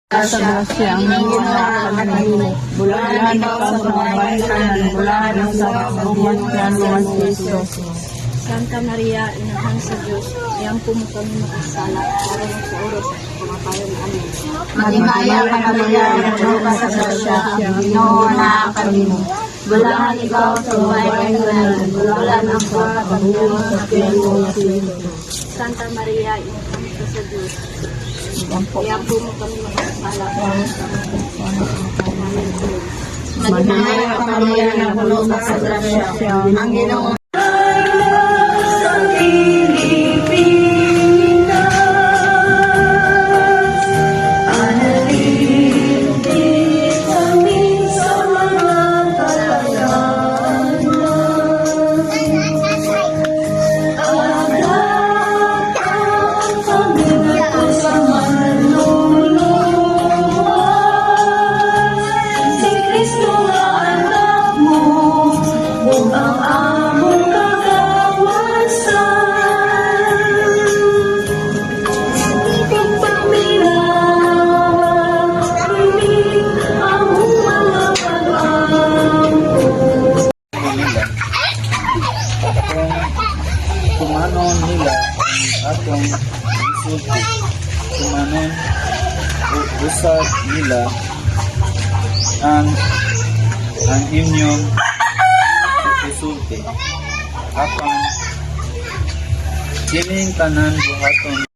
Sa grasya ang ginawa kanimo. Bulahan ikaw sa mga bayan, bulahan sa bumas ng mga Kristo. Santa Maria, Inahan sa Diyos, iyang po mo kami makasala, para sa oras at kumatayon namin. Maghimaya ka na Maria, nagluka sa grasya, Ginoo na kanimo. Bulahan ikaw sa mga bayan, bulahan ang pagkabuo sa Kristo. Santa Maria, Inahan sa Diyos, iyang po mo kami makasala, para sa namin. Maghimaya ka Maria, nagluka sa grasya, ang Ginoo kumanon nila atong isulti. Kumanon usab nila ang inyong isulti. Apan kining tanan buhaton